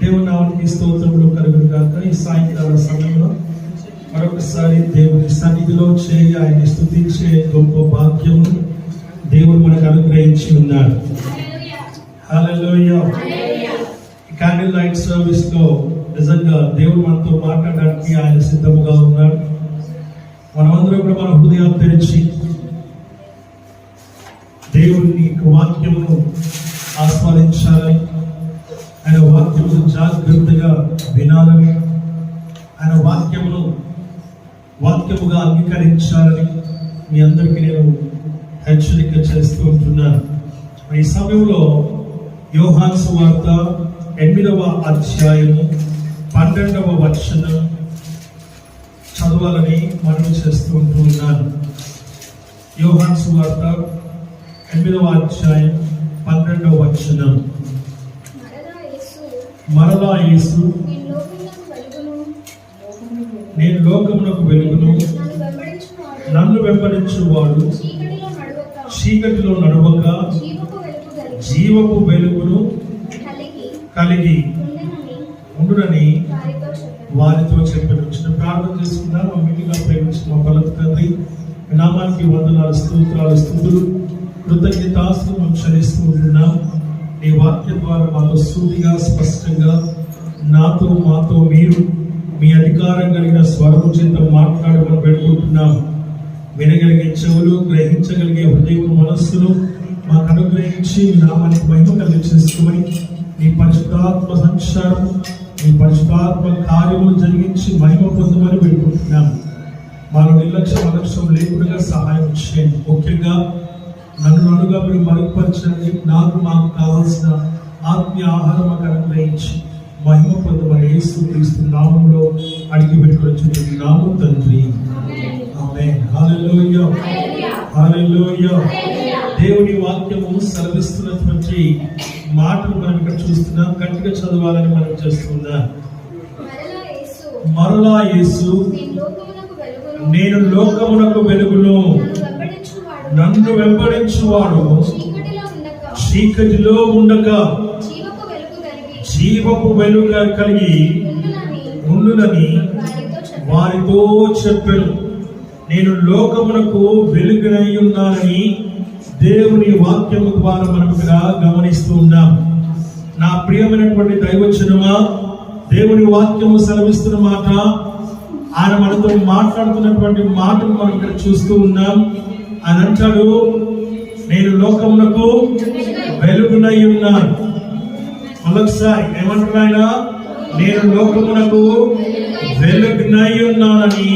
దేవుని నామానికి స్తోత్రములు కలుగును గాక. ఈ సాయంకాల సమయంలో మరొకసారి దేవుని సన్నిధిలో చేరి ఆయన్ని స్తుతించే గొప్ప భాగ్యము దేవుడు మనకు అనుగ్రహించి ఉన్నాడు. హల్లెలూయా. క్యాండిల్ లైట్ సర్వీస్ లో నిజంగా దేవుడు మనతో మాట్లాడడానికి ఆయన సిద్ధముగా ఉన్నాడు. మనమందరం కూడా మన హృదయాలు తెరిచి దేవుని వాక్యమును ఆస్వాదించాలని, ఆయన వాక్యమును జాగ్రత్తగా వినాలని, ఆయన వాక్యముగా అంగీకరించాలని మీ అందరికీ నేను హెచ్చరిక చేస్తూ ఉంటున్నాను. ఈ సమయంలో యోహాను సువార్త 8వ అధ్యాయము 12వ వచనం చదవాలని మనవి చేస్తూ ఉంటున్నాను. యోహాను సువార్త 8వ అధ్యాయం 12వ వచనం. మరలా యేసు, నేను లోకమునకు వెలుగును, నన్ను వెంబడించువాడు చీకటిలో నడవక జీవపు వెలుగును కలిగి ఉండునని వారితో చెప్పాను. చిన్న ప్రార్థన చేసుకున్నాను. అన్నిటిగా ప్రేమించిన మా బలత తండ్రి, నామానికి వందనాలు, స్తోత్రాలు, స్తుతులు, కృతజ్ఞతాస్తులు చెల్లిస్తూ ఉంటున్నాం. నీ వాక్య ద్వారా మాతో సూటిగా స్పష్టంగా మాతో మీరు మీ అధికారం కలిగిన స్వరము చేత మాట్లాడమని పెట్టుకుంటున్నాం. వినగలిగే చెవులు, గ్రహించగలిగే హృదయం, మనస్సును మాకు అనుగ్రహించి మీ నామానికి మహిమ కలిగి చేసుకోమని, నీ పరిశుద్ధాత్మ సంచారం, నీ పరిశుద్ధాత్మ కార్యములు జరిగించి మహిమ పొందమని పెట్టుకుంటున్నాం. మాలో నిర్లక్ష్యం లేకుండా సహాయం చేయండి. ముఖ్యంగా నన్నుగా మీరు మరుగుపరచండి. మాకు కావాల్సిన ఆత్మీయ ఆహారం మాకు అనుగ్రహించి మహిమ పొందమని యేసుక్రీస్తు నామములో అడిగి పెట్టుకొచ్చున్నాము తండ్రి. ఆమేన్. హల్లెలూయా, హల్లెలూయా. దేవుని వాక్యము సెలవిస్తున్నటువంటి మాటలు మనం ఇక్కడ చూస్తున్నాం. గట్టిగా చదవాలని మనం చేస్తున్నాం. మరలా యేసు, నేను లోకమునకు వెలుగును, నన్ను వెంబడించువాడు చీకటిలో ఉండక జీవపు వెలుగు కలిగి ఉండునని వారితో చెప్పాను. నేను లోకమునకు వెలుగునై ఉన్నానని దేవుని వాక్యము ద్వారా మనం ఇక్కడ గమనిస్తూ ఉన్నాం. నా ప్రియమైనటువంటి దైవజనమా, దేవుని వాక్యము సెలవిస్తున్న మాట, ఆయన మనతో మాట్లాడుతున్నటువంటి మాటను మనం ఇక్కడ చూస్తూ ఉన్నాం. ఆయన అంటాడు, నేను లోకమునకు వెలుగునై ఉన్నాను. మరొకసారి ఏమంటున్నా ఆయన? నేను లోకమునకు వెలుగునై ఉన్నానని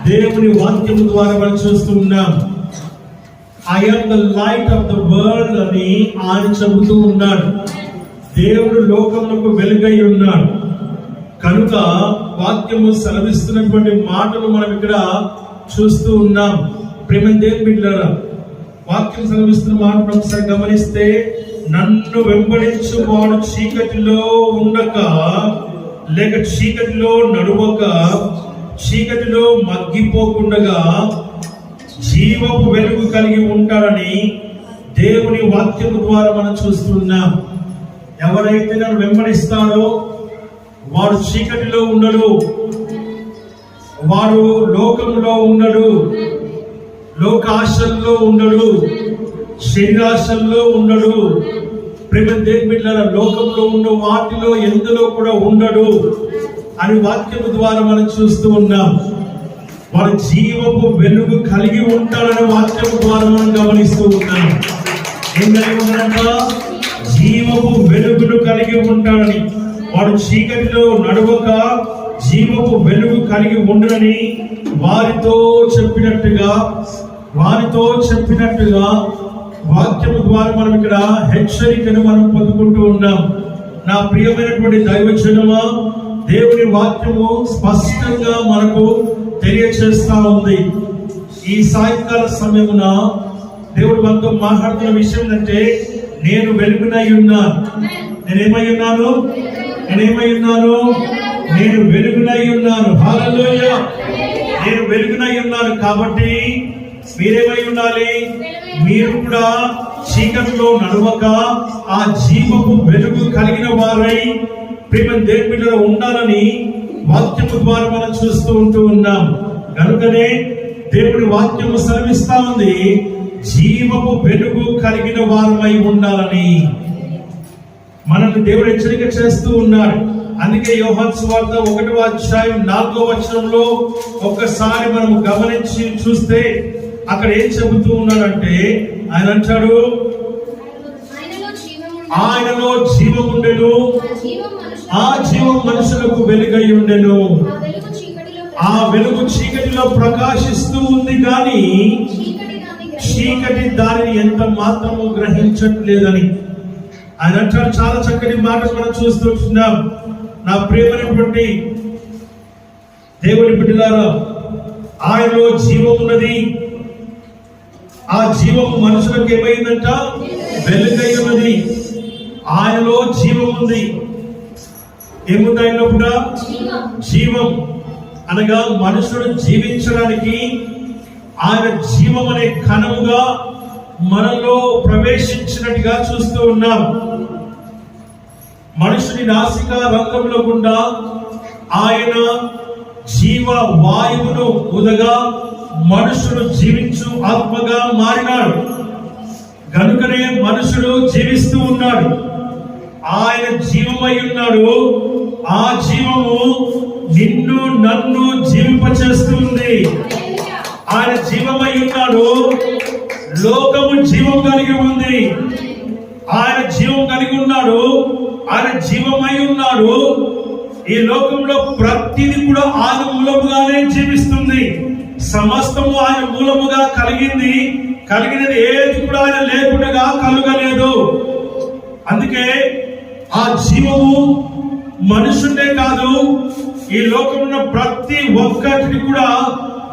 దేవుని వాక్యము ద్వారా మనం చూస్తూ ఉన్నాం. I am the light of the world అని ఆయన చెబుతూ ఉన్నాడు. దేవుడు లోకమునకు వెలుగై ఉన్నాడు కనుక వాక్యము సెలవిస్తున్నటువంటి మాటలు మనం ఇక్కడ చూస్తూ ఉన్నాం. ప్రేమ దేవుని బిడ్డలారా, వాక్యం సెలవిస్తున్న మాటను ఒకసారి గమనిస్తే, నన్ను వెంబడించు వాడు చీకటిలో ఉండక, లేక చీకటిలో నడువక, చీకటిలో మగ్గిపోకుండగా జీవపు వెలుగు కలిగి ఉంటాడని దేవుని వాక్యము ద్వారా మనం చూస్తున్నాం. ఎవరైతే నన్ను వెంబడిస్తాడో వాడు చీకటిలో ఉండడు, వాడు లోకంలో ఉండడు, లోకాశల్లో ఉండడు, శరీరాశల్లో ఉండడు. ప్రేమ దేవుని బిడ్డలారా, లోకంలో ఉన్న వాటిలో ఎందులో కూడా ఉండడు అని వాక్యము ద్వారా మనం చూస్తూ ఉన్నాం. వాడు జీవపు వెలుగు కలిగి ఉంటాడని వాక్యము ద్వారా మనం గమనిస్తూ ఉన్నాం. ఏం కలిగి ఉన్నాడంట? జీవపు వెలుగును కలిగి ఉంటాడని. వాడు చీకటిలో నడవక జీవపు వెలుగు కలిగి ఉండడని వారితో చెప్పినట్టుగా వాక్యము ద్వారా మనం ఇక్కడ హెచ్చరికను మనం పొందుకుంటూ ఉన్నాం. నా ప్రియమైనటువంటి దైవజనమా, దేవుని వాక్యము స్పష్టంగా మనకు తెలియచేస్తా ఉంది. ఈ సాయంకాల సమయమున దేవుడు మనతో మాట్లాడుతున్న విషయం ఏంటంటే, నేను వెలుగునై ఉన్నాను. నేనేమై ఉన్నాను? నేను వెలుగునై ఉన్నాను. హల్లెలూయా. నేను వెలుగునై ఉన్నాను కాబట్టి మీరేమై ఉండాలి? మీరు కూడా చీకటిలో నడవక ఆ జీవపు వెలుగు కలిగిన వారై ప్రేమ దేవుని బిడ్డలో ఉండాలని వాక్యము ద్వారా మనం చూస్తూ ఉన్నాం. కనుకనే దేవుడి వాక్యము సెలవిస్తా ఉంది, జీవము వెలుగు కలిగిన వారమై ఉండాలని మనల్ని దేవుడు హెచ్చరిక చేస్తూ ఉన్నాడు. అందుకే యోహాను సువార్త 1వ అధ్యాయం 4వ వచనంలో ఒక్కసారి మనం గమనించి చూస్తే అక్కడ ఏం చెబుతూ ఉన్నాడంటే, ఆయన అంటాడు, ఆయనలో జీవం ఉండెను, ఆ జీవం మనుషులకు వెలుగై ఉండెను, ఆ వెలుగు చీకటిలో ప్రకాశిస్తూ ఉంది కానీ చీకటి దానిని ఎంత మాత్రము గ్రహించట్లేదని ఆయన అంటారు. చాలా చక్కటి మాట మనం చూస్తున్నాం. నా ప్రియమైనటువంటి దేవుని బిడ్డలారా, ఆయనలో జీవం ఉన్నది, ఆ జీవము మనుషులకు ఏమైందంట, వెలుగై ఉన్నది. ఆయనలో జీవం ఉంది. ఏముంది ఆయనలో కూడా? జీవం. అనగా మనుషుడు జీవించడానికి ఆయన జీవం అనే కణముగా మనలో ప్రవేశించినట్టుగా చూస్తూ ఉన్నాం. మనుషుని నాసిక రంధ్రంలో గుండా ఆయన జీవ వాయువును ఉదగా మనుషుడు జీవించు ఆత్మగా మారినాడు. కనుకనే మనుషుడు జీవిస్తూ ఉన్నాడు. ఆయన జీవమై ఉన్నాడు. ఆ జీవము నిన్ను నన్ను జీవింపచేస్తుంది. ఆయన జీవమై ఉన్నాడు. లోకము జీవం కలిగి ఉంది. ఆయన జీవం కలిగి ఉన్నాడు. ఆయన జీవమై ఉన్నాడు. ఈ లోకంలో ప్రతిది కూడా ఆయన మూలముగానే జీవిస్తుంది. సమస్తము ఆయన మూలముగా కలిగినది ఏది కూడా ఆయన లేకుండా కలుగలేదు. అందుకే ఆ జీవము మనుషుడే కాదు, ఈ లోకంలో ప్రతి ఒక్కటిని కూడా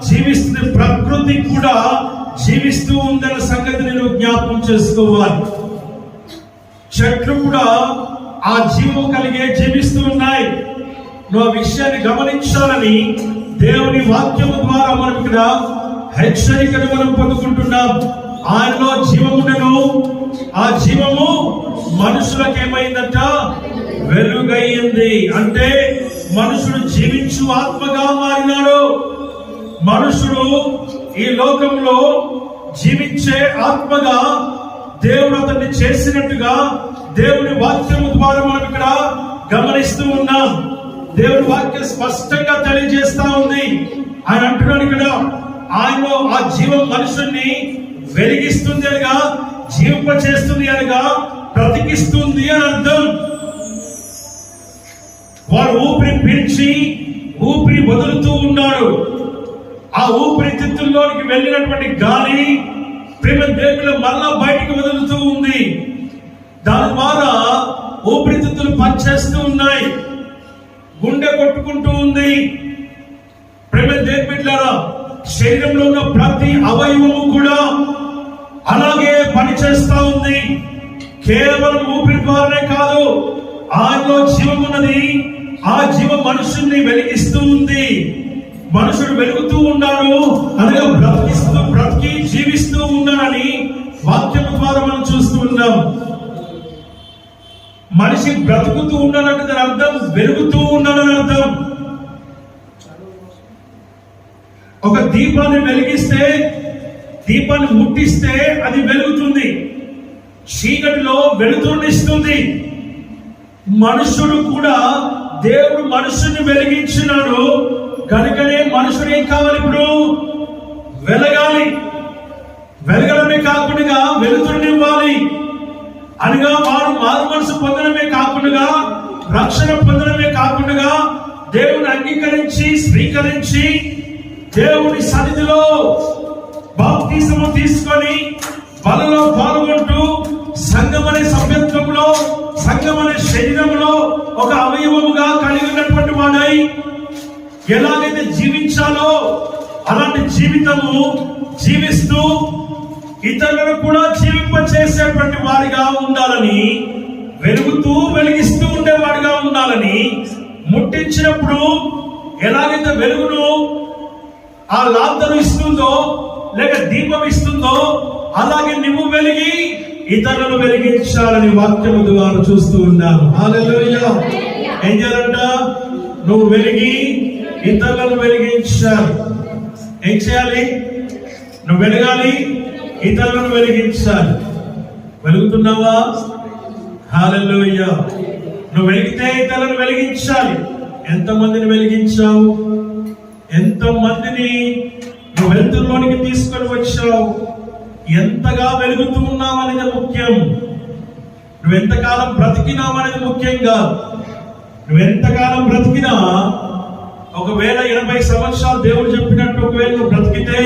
జీవిస్తుంది. ప్రకృతి కూడా జీవిస్తూ ఉందన్న సంగతి నేను జ్ఞాపకం చేసుకోవాలి. చెట్లు కూడా ఆ జీవం కలిగే జీవిస్తూ ఉన్నాయి. నువ్వు ఆ విషయాన్ని గమనించాలని దేవుని వాక్యము ద్వారా మనం ఇక్కడ హెచ్చరికను మనం పొందుకుంటున్నాం. ఆయనలో జీవం ఉండను, ఆ జీవము మనుషులకు ఏమైందంట, వెలుగయ్యింది. అంటే మనుషుడు జీవించు ఆత్మగా మారినాడు. మనుషుడు ఈ లోకంలో జీవించే ఆత్మగా దేవుడు అతన్ని చేసినట్టుగా దేవుని వాక్యము ద్వారా మనం ఇక్కడ గమనిస్తూ ఉన్నాం. దేవుని వాక్యం స్పష్టంగా తెలియజేస్తా ఉంది. ఆయన అంటున్నాడు ఇక్కడ, ఆయనలో ఆ జీవం మనుషుల్ని వెలిగిస్తుంది అనగా, జీవింప చేస్తుంది అనగా, బ్రతికిస్తుంది అని అర్థం. వాడు ఊపిరి పీల్చి ఊపిరి వదులుతూ ఉన్నాడు. ఆ ఊపిరితిత్తుల్లోనికి వెళ్ళినటువంటి గాలి ప్రేమ దేవుడు మళ్ళా బయటికి వదులుతూ ఉంది. దాని ద్వారా ఊపిరితిత్తులు పనిచేస్తూ ఉన్నాయి. గుండె కొట్టుకుంటూ ఉంది. ప్రేమ దేవులారా, శరీరంలో ఉన్న ప్రతి అవయవము కూడా అలాగే పనిచేస్తా ఉంది. కేవలం ఊపిరి ద్వారానే కాదు, ఆయనలో జీవం ఉన్నది. ఆ జీవం మనుషుల్ని వెలిగిస్తూ ఉంది. మనుషుడు వెలుగుతూ ఉన్నాడు అనగా బ్రతికి జీవిస్తూ ఉన్నాడని వాక్యం ద్వారా మనం చూస్తూ ఉన్నాం. మనిషి బ్రతుకుతూ ఉన్నాడంటే దాని అర్థం వెలుగుతూ ఉన్నాడని అర్థం. ఒక దీపాన్ని వెలిగిస్తే, దీపాన్ని ముట్టిస్తే అది వెలుగుతుంది, చీకటిలో వెలుతురునిస్తుంది. మనుషుడు కూడా దేవుడు మనుషుని వెలిగించినాడు. కనుకనే మనుషుడు ఏం కావాలి, ఇప్పుడు వెలగాలి. వెలగడమే కాకుండా వెలుతురునివ్వాలి. అనగా వాడు మారు మనసు పొందడమే కాకుండా, రక్షణ పొందడమే కాకుండా, దేవుని అంగీకరించి స్వీకరించి దేవుని సన్నిధిలో బాప్తిసము తీసుకొని బలలో పాల్గొంటూ సంఘం అనే సభ్యత్వంలో, సంఘం అనే శరీరంలో ఒక అవయవముగా కలిగి ఉన్నటువంటి వాడై ఎలాగైతే జీవించాలో అలాంటి జీవితము జీవిస్తూ ఇతరులను కూడా జీవింపచేసేటువంటి వారిగా ఉండాలని, వెలుగుతూ వెలిగిస్తూ ఉండేవాడిగా ఉండాలని, ముట్టించినప్పుడు ఎలాగైతే వెలుగును ఆ లాంతరు ఇస్తుందో లేక దీపం ఇస్తుందో అలాగే నువ్వు వెలిగి ఇతరులను వెలిగించాలని వాక్యము ద్వారా చూస్తూ ఉన్నాను. హల్లెలూయా. ఏం చేయాలంట? నువ్వు వెలిగి ఇతరులను వెలిగించాలి. ఏం చేయాలి? నువ్వు వెలగాలి, ఇతరులను వెలిగించాలి. వెలుగుతున్నావా? హల్లెలూయా. నువ్వు వెలిగితే ఇతరులను వెలిగించాలి. ఎంతమందిని వెలిగించావు? ఎంతమందిని నువ్వు వెలుతురులోనికి తీసుకొని వచ్చావు? ఎంతగా వెలుగుతూ ఉన్నావు అనేది ముఖ్యం. నువ్వు ఎంతకాలం బ్రతికినావు అనేది ముఖ్యంగా. నువ్వు ఎంతకాలం బ్రతికినా, ఒకవేళ 80 సంవత్సరాలు దేవుడు చెప్పినట్టు ఒకవేళ నువ్వు బ్రతికితే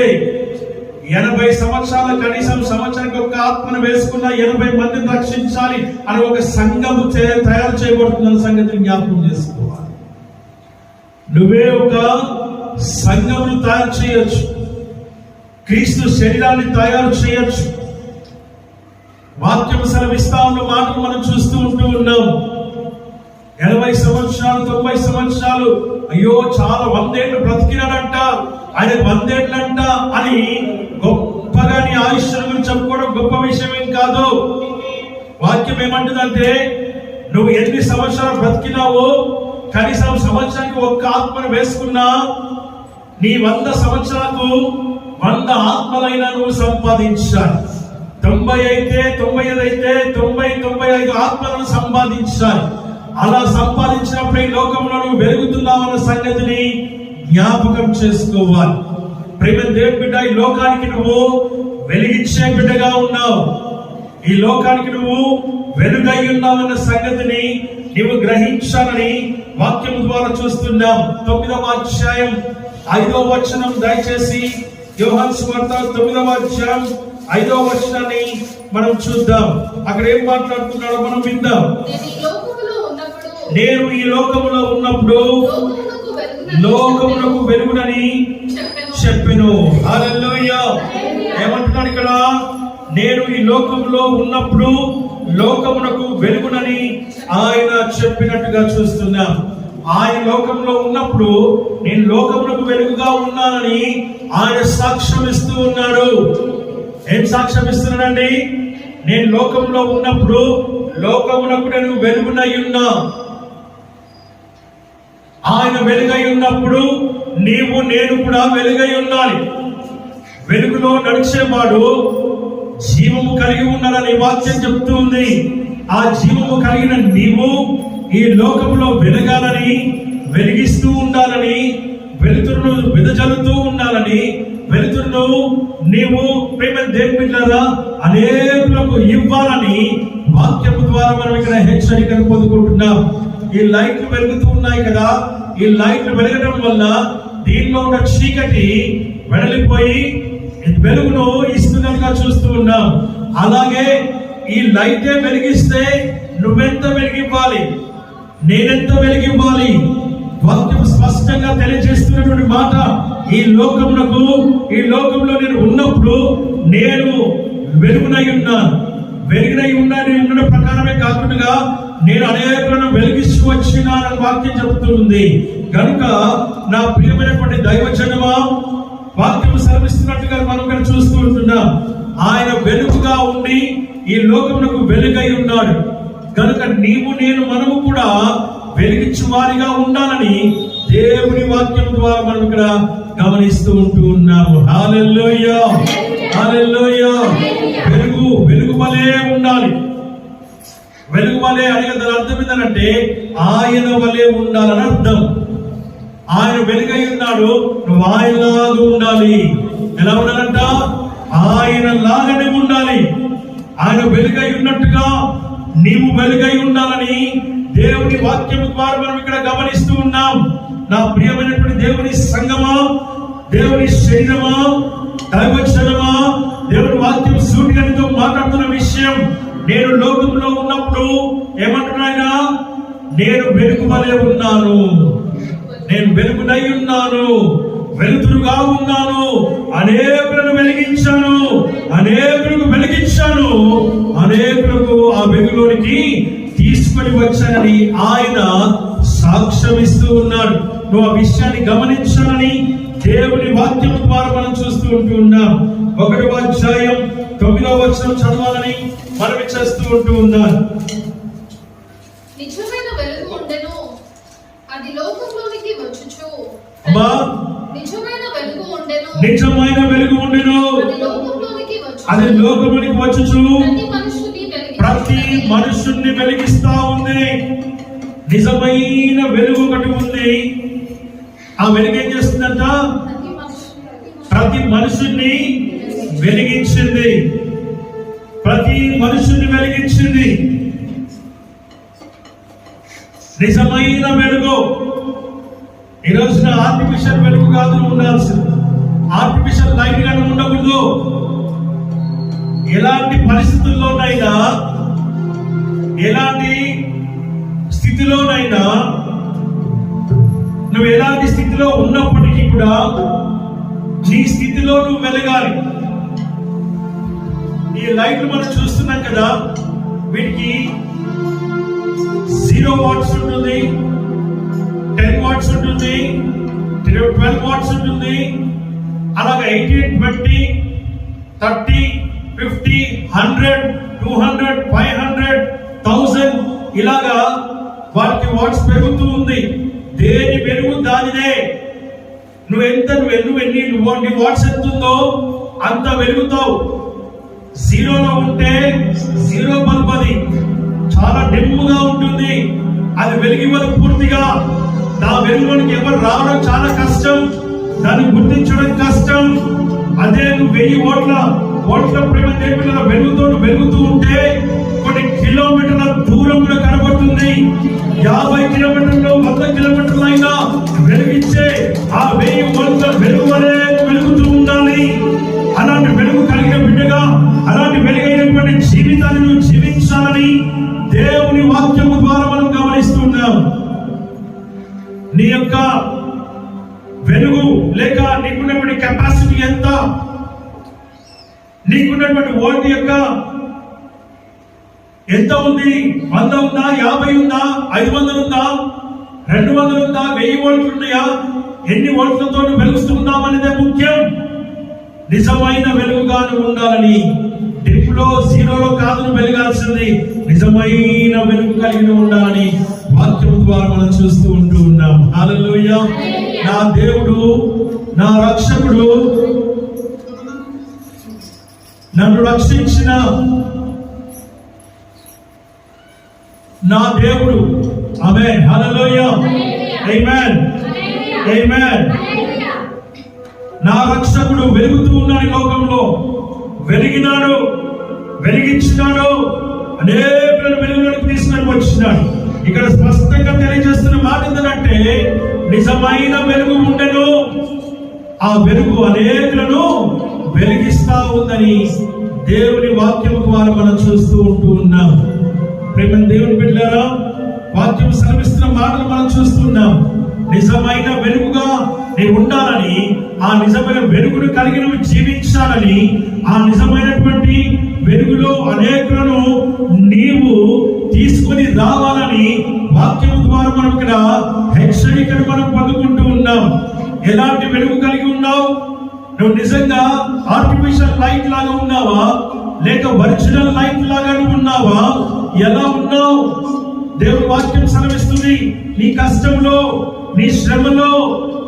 80 సంవత్సరాల కనీసం సంవత్సరానికి ఒక ఆత్మను వేసుకున్న 80 మందిని రక్షించాలి అని ఒక సంఘము తయారు చేయబడుతున్న సంగతిని జ్ఞాపకం చేసుకోవాలి. నువ్వే ఒక సంఘమును తయారు చేయొచ్చు. క్రీస్తు శరీరాన్ని తయారు చేయొచ్చు. వాక్యం సెలవిస్తా ఉన్న మాటలు మనం చూస్తూ ఉన్నాం. 80 సంవత్సరాలు 90 సంవత్సరాలు, అయ్యో చాలా 100 ఏళ్ళు బ్రతికినాడంట, ఆయన 100 ఏళ్ళంట అని గొప్పగా నీ ఆయుష్ను గురించి చెప్పుకోవడం గొప్ప విషయం ఏం కాదు. వాక్యం ఏమంటుందంటే, నువ్వు ఎన్ని సంవత్సరాలు బ్రతికినావో కనీసం సంవత్సరానికి ఒక్క ఆత్మను వేసుకున్నా నీ 100 సంవత్సరాలకు 100 ఆత్మలైనా నువ్వు సంపాదించాలి. 90 అయితే 95 అయితే 95 ఆత్మలను సంపాదించాలి. అలా సంపాదించినప్పుడు ఈ లోకంలో నువ్వు వెలుగుతున్నావన్న సంగతిని జ్ఞాపకం చేసుకోవాలి. ప్రేమ దేవుని బిడ్డ, ఈ లోకానికి నువ్వు వెలిగించే బిడ్డగా ఉన్నావు. ఈ లోకానికి నువ్వు వెలుగై ఉన్నావన్న సంగతిని నువ్వు గ్రహించాలని వాక్యం ద్వారా చూస్తున్నాం. 9వ అధ్యాయం 5వ వచనం, దయచేసి యోహాను సువార్త 9వ అధ్యాయం 5వ వచనాన్ని మనం చూద్దాం. అక్కడ ఏం మాట్లాడుతున్నాడో మనం విందాం. నేను ఈ లోకములో ఉన్నప్పుడు లోకమునకు వెలుగునని చెప్పెను. హల్లెలూయా. ఏమంటున్నాడు ఇక్కడ? నేను ఈ లోకములో ఉన్నప్పుడు లోకమునకు వెలుగునని ఆయన చెప్పినట్టుగా చూస్తున్నాం. ఆయన లోకంలో ఉన్నప్పుడు నేను లోకమునకు వెలుగుగా ఉన్నానని ఆయన సాక్ష్యం ఇస్తూ ఉన్నాడు. ఏం సాక్ష్యం ఇస్తున్నాడండి? నేను లోకంలో ఉన్నప్పుడు లోకమునకు నేను వెలుగునై ఉన్నా. ఆయన వెలుగై ఉన్నప్పుడు నీవు నేను కూడా వెలుగై ఉండాలి. వెలుగులో నడిచేవాడు జీవము కలిగి ఉన్నాడని వాక్యం చెప్తుంది. ఆ జీవము కలిగిన నీవు ఈ లోకంలో వెలగాలని, వెలిగిస్తూ ఉండాలని, వెలుతురును వెదజల్లుతూ ఉండాలని, వెలుతురును నీవు ప్రేమ దేవుని బిడ్డలారా అనేకులకు ఇవ్వాలని వాక్యము ద్వారా మనం ఇక్కడ హెచ్చరికను పొందుకుంటున్నాం. ఈ లైట్లు వెలుగుతూ ఉన్నాయి కదా, ఈ లైట్లు వెలగడం వల్ల దీనిలో ఉన్న చీకటి వెడలిపోయి వెలుగును ఇస్తున్నట్టుగా చూస్తూ ఉన్నాం. అలాగే ఈ లైటే వెలిగిస్తే నువ్వెంత వెలిగివ్వాలి, నేనెంత వెలిగివ్వాలి? వాక్యం స్పష్టంగా తెలియజేస్తున్నటువంటి మాట. ఈ లోకంలో నేను ఉన్నప్పుడు నేను వెలుగునై ఉన్నాను. వెలుగునై ఉండడం ప్రకారమే కాకుండా నేను అనేకులను వెలిగిస్తూ వచ్చినానని వాక్యం చెబుతుంది. కనుక నా ప్రియమైనటువంటి దైవజనమా, వాక్యం సెలవిస్తున్నట్టుగా మనం ఇక్కడ చూస్తూ ఉంటున్నాం. ఆయన వెలుగుగా ఉండి ఈ లోకమునకు వెలుగై ఉన్నాడు. కనుక నీవు నేను మనము కూడా వెలిగించు వారిగా ఉండాలని దేవుని వాక్యం ద్వారా మనం ఇక్కడ గమనిస్తూ ఉన్నాము. హల్లెలూయా, హల్లెలూయా. వెలుగు వలే ఉండాలి. వెలుగు వలే అనే దాని అర్థం ఏంటంటే ఆయన వలే ఉండాలని అర్థం. ఆయన వెలుగై ఉన్నాడు, నువ్వు ఆయనలాగా ఉండాలి. ఎలా ఉండాలంట? ఆయన లాగానే ఉండాలి. ఆయన వెలుగై ఉన్నట్టుగా నీవు వెలుగై ఉండాలని దేవుని వాక్యం ద్వారా మనం ఇక్కడ గమనిస్తూ ఉన్నాం. నా ప్రియమైనటువంటి దేవుని సంగమా, దేవుని శరీరమా, దైవజనమా, దేవుని వాక్యం సూటిగా మాట్లాడుతున్న విషయం. నేను లోకంలో ఉన్నప్పుడు ఏమంటున్నాయినా, నేను వెలుగు వలె ఉన్నాను, నేను వెలుగునై ఉన్నాను, వెలుతురుగా ఉన్నాను, అనేకులను వెలిగించాను, అనేకులకు ఆ వెలుగులోనికి తీసుకొని వచ్చానని ఆయన సాక్ష్యం ఇస్తూ ఉన్నాడు. నువ్వు ఆ విషయాన్ని గమనించాలని దేవుని వాక్యం ద్వారా మనం చూస్తూ ఉన్నాం. 1వ అధ్యాయం 9వ వచనం చదవాలని మనవి చేస్తూ ఉన్నాను. అది లోకంలోనికి వచ్చుచు అబ్బా నిజమైన వెలుగు ఉండెను. నిజమైన వెలుగు ఉండెను. అది లోకమునికి వచ్చుచు ప్రతి మనుషుణ్ణి వెలిగిస్తా ఉంది. నిజమైన వెలుగు ఒకటి ఉంది. ఆ వెలుగు ఏం చేస్తుందంట? ప్రతి మనుషుణ్ణి వెలిగించింది. ప్రతి మనుషుణ్ణి వెలిగించింది. నిజమైన వెలుగు. ఈ రోజున ఆర్టిఫిషియల్ వెలుగు కాదు ఉండాల్సింది. ఆర్టిఫిషియల్ లైట్ గానే ఉండకూడదు. ఎలాంటి పరిస్థితుల్లోనైనా, ఎలాంటి స్థితిలోనైనా, నువ్వు ఎలాంటి స్థితిలో ఉన్నప్పటికీ కూడా నీ స్థితిలో నువ్వు వెలగాలి. ఈ లైట్లు మనం చూస్తున్నాం కదా, వీటికి 0 వాట్స్ ఉంటుంది, 10 వాట్స్ ఉంటుంది, 12 వాట్స్ ఉంటుంది. అలాగే 18, 20, 30, 50, 100, 200, 500, 1000 ఇలాగా వాటికి వాట్స్ పెరుగుతూ ఉంది. దేని వెలుగు దానిదే. నీ వాట్స్ ఎంత ఉందో అంత వెలుగుతావు. 0లో ఉంటే 0 బల్బ్, అది చాలా డిమ్గా ఉంటుంది. అది వెలిగివ్వదు పూర్తిగా. నా వెలుగులోనికి ఎవరు రావడం చాలా కష్టం, దాన్ని గుర్తించడం కష్టం. అదే నువ్వు 1000 ఓట్ల ప్రేమ దేవుళ్ళ వెలుగుతూ ఉంటే కొన్ని కిలోమీటర్ల దూరం కూడా కనబడుతుంది. 50 కిలోమీటర్లు, 100 కిలోమీటర్లు అయినా వెలిగించే ఆ 1000 వోల్ట్ల వెలుగు అనేది వెలుగుతూ ఉండాలి. అలాంటి వెలుగు కలిగిన బిడ్డగా, అలాంటి వెలుగైనటువంటి జీవితాన్ని నువ్వు జీవించాలని దేవుని వాక్యము ద్వారా మనం గమనిస్తున్నాం. నీ యొక్క వెలుగు లేక నీకున్నటువంటి కెపాసిటీ ఎంత, నీకున్నటువంటి వోల్ట్ యొక్క ఎంత ఉంది? 100 ఉందా, 50 ఉందా, 500 ఉందా, 200 ఉందా, 1000 వోల్ట్లు ఉన్నాయా? ఎన్ని వోల్ట్లతో వెలుగుతున్నాం అనేదే ముఖ్యం. నిజమైన వెలుగుగాను ఉండాలని, డిప్లో 0లో కాదు వెలగాల్సింది, నిజమైన వెలుగు కలిగి ఉండాలని వాక్యం ద్వారా మనం చూస్తూ ఉన్నాం. హల్లెలూయా. నా దేవుడు, నా రక్షకుడు, నన్ను రక్షించిన నా దేవుడు. ఆమేన్. హల్లెలూయా. ఆమేన్. ఆమేన్. నా రక్షకుడు వెలుగుతూ ఉన్నాడు. లోకంలో వెలిగినాడు, వెలిగించినాడు, అనేకులను వెలుగులోకి తీసుకొని వచ్చినాడు. ఇక్కడ స్పష్టంగా తెలియజేస్తున్న మాట ఏంటంటే, నిజమైన వెలుగు ఉండెను, ఆ వెలుగు అనేకులను వెలిగిస్తా ఉందని దేవుని వాక్యం ద్వారా మనం చూస్తూ ఉన్నాం. ప్రేమ దేవుని బిడ్డలారా, వాక్యం సెలవిస్తున్న మాటలు మనం చూస్తున్నాం. నిజమైన వెలుగుగా నీవు ఉండాలని, ఆ నిజమైన వెలుగును కలిగి నువ్వు జీవించాలని, ఆ నిజమైనటువంటి వెలుగులో అనేకులను నీవు తీసుకొని రావాలని వాక్యం ద్వారా మనం ఇక్కడ హెచ్చరికను మనం పొందుకుంటూ ఉన్నాం. ఎలాంటి వెలుగు కలిగి ఉన్నావు? నువ్వు నిజంగా ఆర్టిఫిషియల్ లైట్ లాగా ఉన్నావా, లేక ఒరిజినల్ లైట్ లాగా ఉన్నావా? ఎలా ఉన్నావు? దేవుని వాక్యం సెలవిస్తుంది, నీ కష్టంలో, నీ శ్రమలో,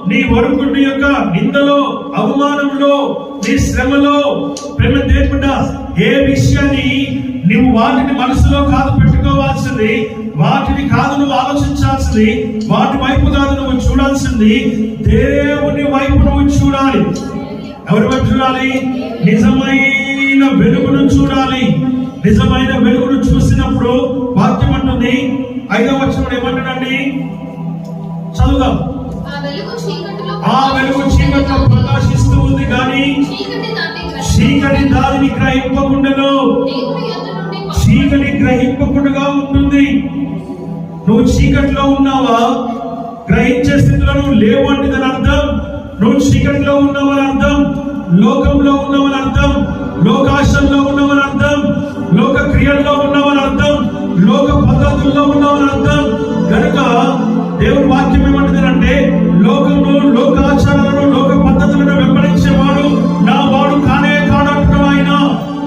నీ వరుకుడి యొక్క నిందలో, అవమానంలో, నీ శ్రమలో, ప్రేమ దేవుడా, ఏ విషయాన్ని నువ్వు వాటిని మనసులో కాదు పెట్టుకోవాల్సింది, వాటిని కాదు నువ్వు ఆలోచించాల్సింది, వాటి వైపు కాదు నువ్వు చూడాల్సింది, దేవుని వైపు నువ్వు చూడాలి. ఎవరి వైపు చూడాలి? నిజమైన వెలుగును చూడాలి. నిజమైన వెలుగును చూసినప్పుడు వాక్యం అంటుంది, 5వ వచనం ఏమంటాడండి? చదువుదాం. ఆ వెలుగు చీకటిలో ప్రకాశిస్తూ ఉంది కానీ చీకటి దానిని గ్రహింపకుండాను. చీకటి గ్రహింపకుండా ఉంటుంది. నువ్వు చీకటిలో ఉన్నావా? గ్రహించే స్థితిలో నువ్వు లేవు అంటే దాని అర్థం నువ్వు చీకటిలో ఉన్నావని అర్థం, లోకంలో ఉన్నావని అర్థం, లోకాశల్లో ఉన్నావని అర్థం, లోక క్రియల్లో ఉన్నావని అర్థం, లోక పద్ధతుల్లో ఉన్నావని అర్థం. కనుక దేవుని వాక్యం ఏమంటుందంటే, లోకంలో లోకాచారాలను, లోక పద్ధతులను వెంబడించేవాడు నా వాడు కానే కాడంటున్నాడు ఆయన.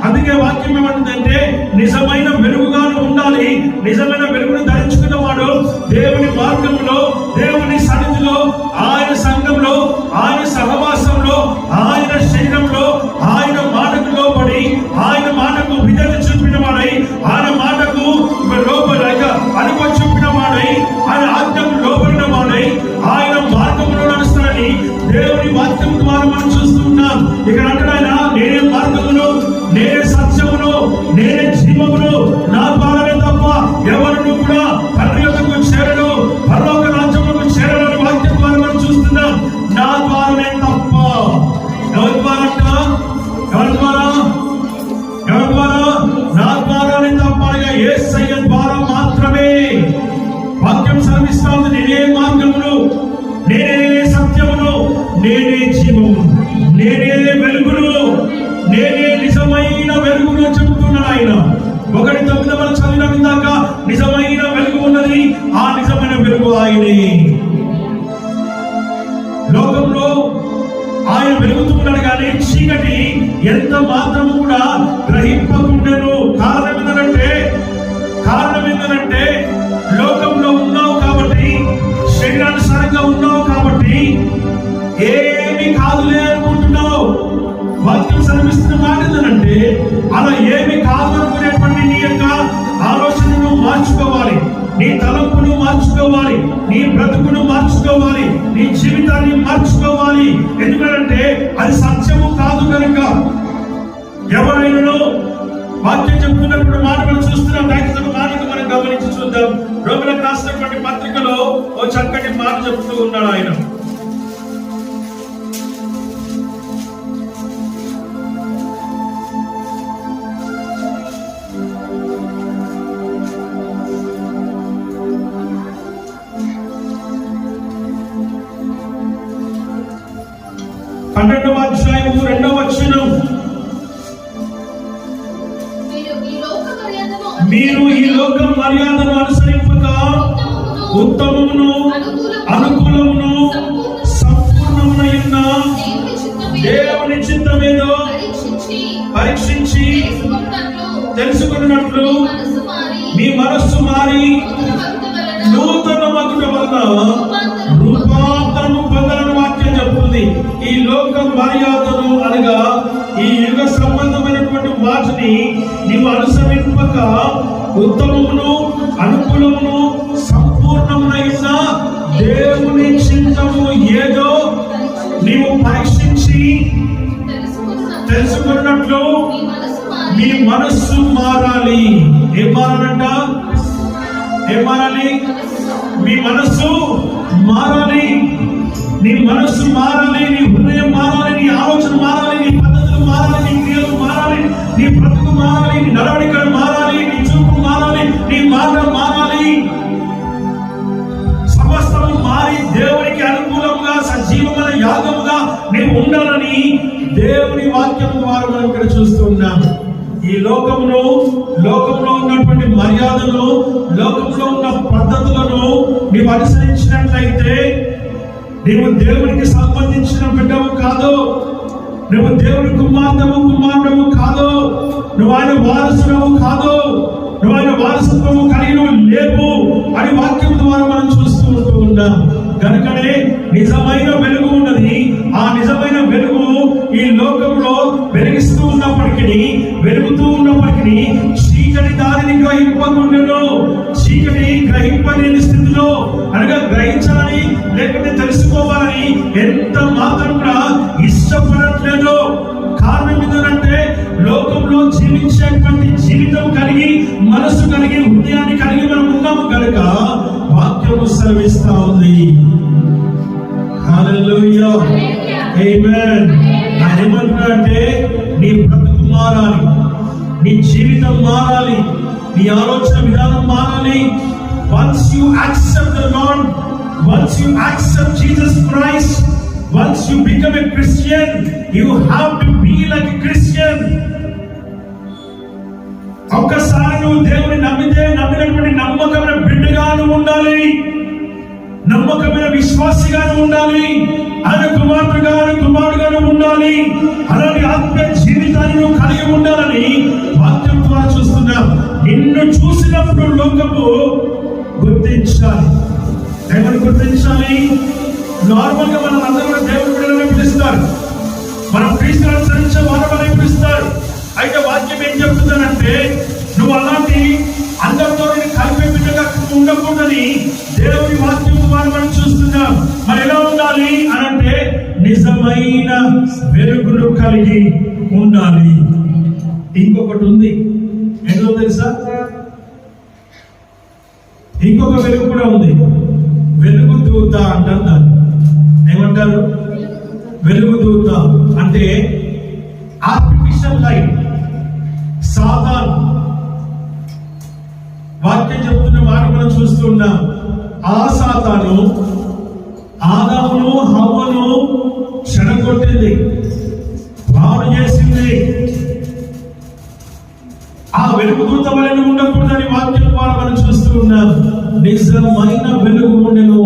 అందుకే వాక్యం ఏమంటుందంటే, నిజమైన వెలుగుగాను ఉండాలి. నిజమైన వెలుగును ధరించుకున్న వాడు దేవుని మార్గంలో, దేవుని ఆయన సంఘంలో, ఆయన సహవాసంలో, ఆయన శరీరంలో, ఆయన మాటకు లోబడి, ఆయన మాటకు విధేయత చూపిన వాడై, ఆయన మాటకు లోబడక అనుకో చూపిన వాడై, ఆయన ఆజ్ఞకు లోబడిన వాడై, ఆయన మార్గంలో నడుస్తాడని దేవుని వాక్యం ద్వారా మనం చూస్తున్నాం. ఇక్కడ అంటాడు ఆయన, నేనే మార్గమును, నేనే సత్యమును, నేనే జీవమును, నా ద్వారానే తప్ప ఎవరు కూడా తండ్రి యొద్దకు చేరడు, పరలోక రాజ్యములకు చేరడని వాక్యం ద్వారా మనం చూస్తున్నాం. నా ద్వారానే తప్ప ఎవరి ద్వారా అంట? ఎవరి ద్వారా? ఎవరి ద్వారా? నా ద్వారానే తప్ప, యేసయ్య ద్వారా మాత్రమే. వాక్యం సెలవిస్తా ఉంది, నేనే మార్గమును, నేనే సత్యమును, నేనే జీవమును, నేనే వెలుగును, నేనే నిజమైన వెలుగును చెబుతున్నాడు ఆయన. 1:9 మనం చదివిన విధాక నిజమైన వెలుగు ఉన్నది, ఆ నిజమైన వెలుగు ఆయనే. లోకంలో ఆయన వెలుగుతున్నాడు కానీ చీకటి ఎంత మాత్రము కూడా గ్రహింపకుండెను. కారణం ఏంటంటే లోకంలో ఉన్నావు కాబట్టి, శరీరానుసారంగా ఉన్నావు కాబట్టి ఏమి కాదులే అనుకుంటున్నావు. వాక్యం సెలవిస్తున్న మాట ఏంటంటే, అలా ఏమి కాదు అనుకునేటువంటి నీ యొక్క ఆలోచనను మార్చుకోవాలి, నీ తలంపును మార్చుకోవాలి, నీ బ్రతుకును మార్చుకోవాలి, నీ జీవితాన్ని మార్చుకోవాలి. ఎందుకంటే అది సత్యము కాదు కనుక. ఎవరైనా వాక్యం చెప్తున్నప్పుడు మాట మనం చూస్తున్నాం. దయచేసి మాటకు మనం గమనించి చూద్దాం. రోమిలకు రాసినటువంటి పత్రికలో ఓ చక్కటి మాట చెప్తూ ఉన్నాడు ఆయన. అధ్యాయము 2వ వచనం, మీరు ఈ లోక మర్యాదను అనుసరింపక ఉత్తమమును, అనుకూలమును, సంపూర్ణమునైన దేవుని చిత్తమేదో పరీక్షించి తెలుసుకున్నట్లు మీ మనస్సు మారి నూతన మగుట వలన రూపాంతరము పొందాలని వాక్యం చెప్తుంది. ఈ లోక మర్యాదను అనగా ఈ యుగ సంబంధమైనటువంటి వాటిని నీవు అనుసరింపక ఉత్తమమును, అనుకూలమును, సంపూర్ణమునైన దేవుని చిత్తము ఏదో నీవు పరీక్షించి తెలుసుకున్నట్లు మీ మనస్సు మారాలి. ఏం మారాలంట? ఏం మారాలి? మీ మనస్సు మారాలి. నీ మనస్సు మారాలి, నీ హృదయం మారాలి, నీ ఆలోచన మారాలి, నీ పద్ధతులు మారాలి, నీ క్రియలు మారాలి, నీ బ్రతుకు మారాలి, నీ నడవడికలు మారాలి, నీ చూపు మారాలి, నీ మాట మారాలి. సమస్తము మారి దేవునికి అనుకూలంగా సజీవమైన యాగముగా నీవు ఉండాలని దేవుని వాక్యం ద్వారా మనం ఇక్కడ చూస్తున్నాం. ఈ లోకంలో ఉన్నటువంటి మర్యాదలు, లోకంలో ఉన్న పద్ధతులను నీవు అనుసరించినట్లయితే నీవు దేవునికి సంబంధించిన బిడ్డవు కాదు, నువ్వు దేవుని కుమారుడము కాదు, నువ్వు ఆయన వారసుడవు కాదు, నువ్వు ఆయన వారసత్వము కలిగి లేవు అని వాక్యం ద్వారా మనం చూస్తూ ఉన్నాం. కనుకనే నిజమైన వెలుగు ఉన్నది. ఆ నిజమైన వెలుగు ఈ లోకంలో వెలుగుతూ ఉన్నప్పటికీ చీకటి దానిని గ్రహింపకుండాను, చీకటి గ్రహింపలేని స్థితిలో అనగా గ్రహించాలని లేకపోతే తెలుసుకోవాలని ఎంత మాత్రం కూడా ఇష్టపడట్లేదు. కారణం ఏంటంటే లోకంలో జీవించేటువంటి జీవితం కలిగి, మనసు కలిగి, హృదయాన్ని కలిగి మనం ఉన్నాము కనుక వాక్యము సెలవిస్తా ఉంది. హల్లెలూయా, ఆమేన్. ఆయన ఏమంటున్నాడంటే నీ బ్రతుకు మారాలి, నీ జీవితం మారాలి, నీ ఆలోచన విధానం మారాలి. Once you accept the Lord, once you accept Jesus Christ, once you become a Christian, you have to be like a Christian. ఒక్కసారి నువ్వు దేవుని నమ్మినటువంటి నమ్మకమైన బిడ్డగాను ఉండాలి, నమ్మకమైన విశ్వాసిగాను ఉండాలి, ఆయన కుమారుడుగాను ఉండాలి. అలాంటి ఆత్మీయ జీవితాన్ని నువ్వు కలిగి ఉండాలని వాక్యం ద్వారా చూస్తున్నాం. నిన్ను చూసినప్పుడు లోకము గుర్తించాలి. ఏమని గుర్తించాలి? నార్మల్ గా మనం అందరూ కూడా దేవుని బిడ్డలనే పిలుస్తారు, మనం క్రీస్తుని అనుసరించే వారమనే పిలుస్తారు. అయితే వాక్యం ఏం చెప్తుందనంటే నువ్వు అలాంటి అందరితో కలిపే బిడ్డగా ఉండకూడదని దేవుని వాక్యం ద్వారా మనం చూస్తున్నాం. మరి ఎలా ఉండాలి అనంటే నిజమైన వెలుగును కలిగి ఉండాలి. ఇంకొకటి ఉంది, ఏంటో తెలుసా? ఇంకొక వెలుగు కూడా ఉంది, వెలుగు దూత అంటారు దాన్ని. ఏమంటారు? వెలుగు దూత అంటే ఆర్టిఫిషియల్ లైట్. సాతాను వాక్యం చెప్తున్న మాట మనం చూస్తున్నాం. ఆ సాతాను ఆదామును హవ్వను చెడగొట్టింది, పాడు చేసింది. ఆ వెలుగు దూత వలన ఉండకూడదని వాక్యం ద్వారా మనం చూస్తూ ఉన్నాం. నిజమైన వెలుగు ఉండెను.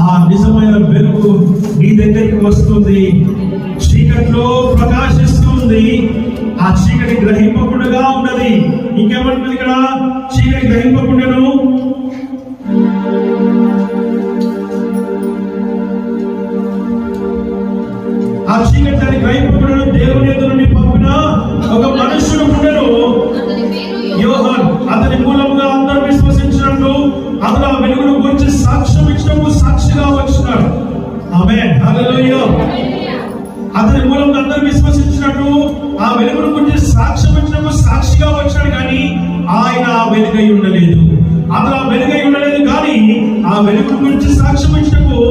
ఆ నిజమైన వెలుగు నీ దగ్గరికి వస్తుంది, చీకట్లో ప్రకాశిస్తుంది. ఆ చీకటి గ్రహింపకుండా ఉన్నది. ఇంకేమంటుంది ఇక్కడ? చీకటి గ్రహింపకుండాను ఆ చీకటి దాన్ని గ్రహింపకుండా దేవుని ఎదురు నుండి పంపిన ఒక మనుషుడు ఉండెను, యోహాను. అతని మూలముగా అందరూ విశ్వసించినట్లు అతను ఆ వెలుగును గురించి సాక్ష్యం ఇచ్చినప్పుడు సాక్షిగా వచ్చినాడు. ఆమేన్, హల్లెలూయా. అతని మూలంగా అందరూ విశ్వసించినట్టు ఆ వెలుగును గురించి సాక్ష్యం ఇచ్చినప్పుడు సాక్షిగా వచ్చాడు. కానీ ఆయన ఆ వెలుగై ఉండలేదు. అతను ఆ వెలుగై ఉండలేదు, కానీ ఆ వెలుగు గురించి సాక్ష్యం ఇచ్చినప్పుడు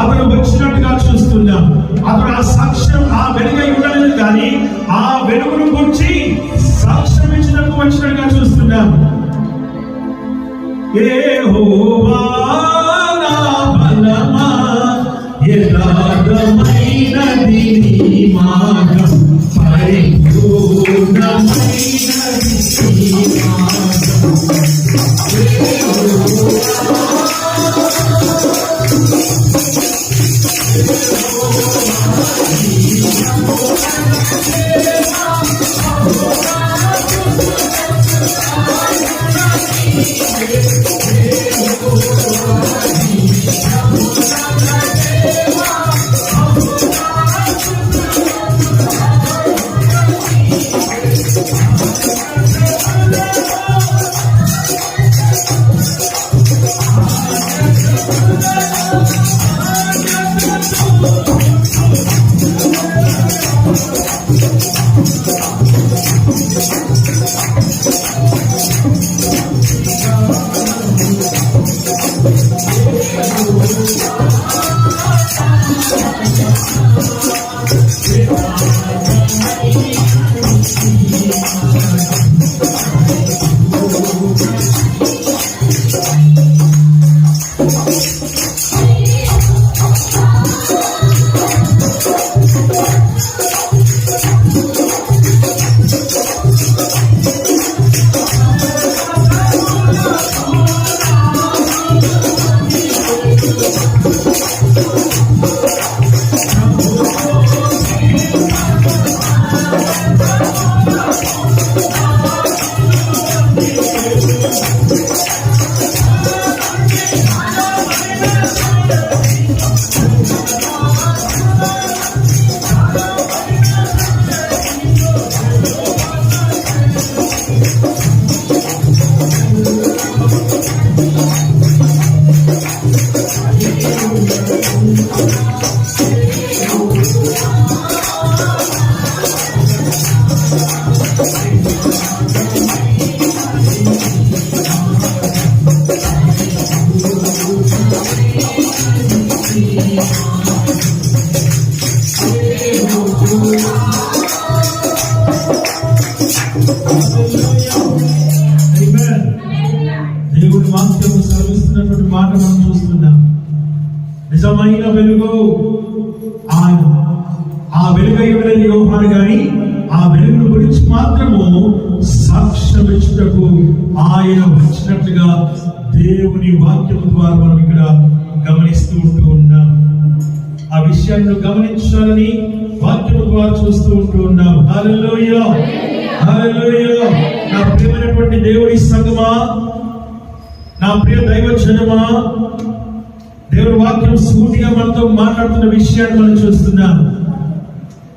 అతను వచ్చినట్టుగా చూస్తున్నాం. అతను ఆ సాక్ష్యం ఆ వెలుగై ఉండలేదు, కానీ ఆ వెలుగును గురించి సాక్ష్యం ఇచ్చినప్పుడు వచ్చినట్టుగా చూస్తున్నాం. యెహోవా నా బలమా, యథార్థమైనది నీ మార్గం, పరిపూర్ణమైనది నీ మార్గం. దేవుడి వాక్యం సెలవిస్తున్నటువంటి మాట మనం చూస్తున్నాం. నిజమైన వెలుగు ఆయన. ఆ వెలుగై ఉన్నది యోహాను, కానీ ఆ వెలుగును గురించి మాత్రము సాక్ష్యం ఇచ్చుటకు ఆయన వచ్చినట్లుగా దేవుని వాక్యం ద్వారా మనం ఇక్కడ గమనిస్తూ ఉంటూ ఉన్నాం. ఆ విషయాన్ని గమనించాలని వాక్యం ద్వారా చూస్తూ ఉంటూ ఉన్నాం. హల్లెలూయా, హల్లెలూయా. నా ప్రియమైనటువంటి దేవుని సంగమా, నా ప్రియ దైవజనమా, దేవుని వాక్యం సూటిగా మనతో మాట్లాడుతున్న విషయాన్ని మనం చూస్తున్నాం.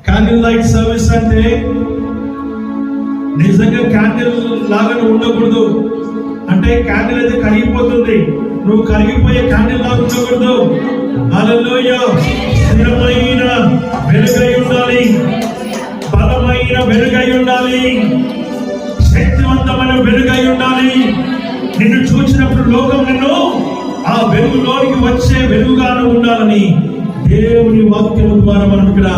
క్యాండిల్ లైట్ సర్వీస్ అంటే నిజంగా క్యాండిల్ లాగా ఉండకూడదు. అంటే క్యాండిల్ అయితే కరిగిపోతుంది, నువ్వు కరిగిపోయే క్యాండిల్ లాగా ఉండకూడదు. హల్లెలూయా. స్థిరమైన వెలుగై ఉండాలి, బలమైన వెలుగై ఉండాలి, శక్తివంతమైన వెలుగై ఉండాలి. నిన్ను చూసినప్పుడు లోకం నిన్ను ఆ వెలుగులోనికి వచ్చే వెలుగుగాను ఉండాలని దేవుని వాక్యం ద్వారా మనం ఇక్కడ